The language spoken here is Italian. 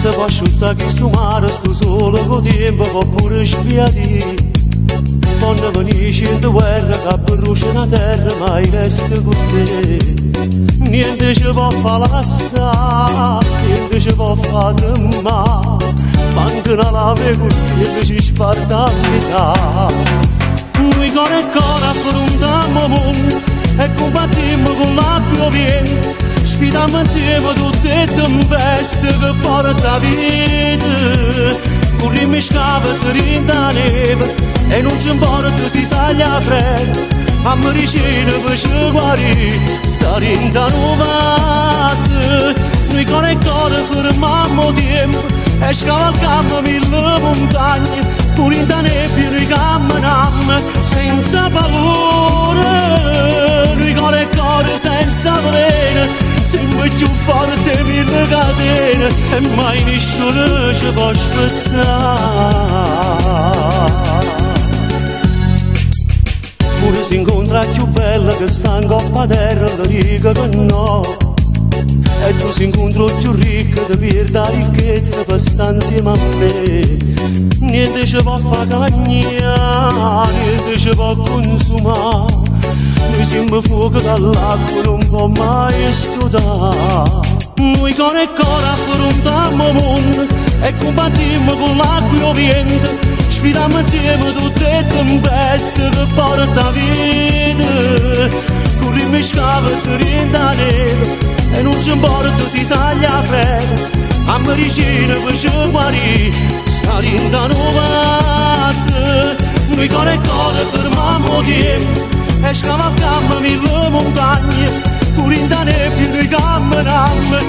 se può asciuttare che sto mare, sto solo con tempo, può pure spiati. Quando venisci in guerra, che brucia la terra, ma io resto con te. Niente ci può fare lassare, niente ci può fare tremare, manca una lave con te che ci sparta a metà. Noi cuore e cuore affrontiamo il mondo e combattiamo con la piovente, sfidiamo insieme tutte le tempeste che porta vita. Corriamo scava, si rinda neve e non ci importa si saglia fredda. A medicina per ci guarire, sta rinda nuova. Noi cuore e cuore fermiamo tempo e scavalcammo mille montagne, pure in da nebbia noi camminiamo senza paura. Noi cuore e cuore senza veleno, sempre più forte mille catene e mai nessuno ci può spezzare. Pure si incontra più bella che sta in coppa terra, la dica che no. E tu si incontra più ricca che pierde la ricchezza per stare insieme a me. Niente ci può far cagnare, niente ci può consumare. Noi siamo fuoco dall'acqua, non può mai scudare. Noi cuore e cuore affrontiamo il mondo e combattiamo con l'acqua vento, sfidiamo insieme tutte le tempeste che porta vita. Corriamo scava, si rinda neve e non ci importa si saglia fredda. A medicina per ci guarire, sta rinda nuova. Noi cuore e cuore fermiamo tempo e scavalcammo mille montagne, pure in da nebbia noi camminiamo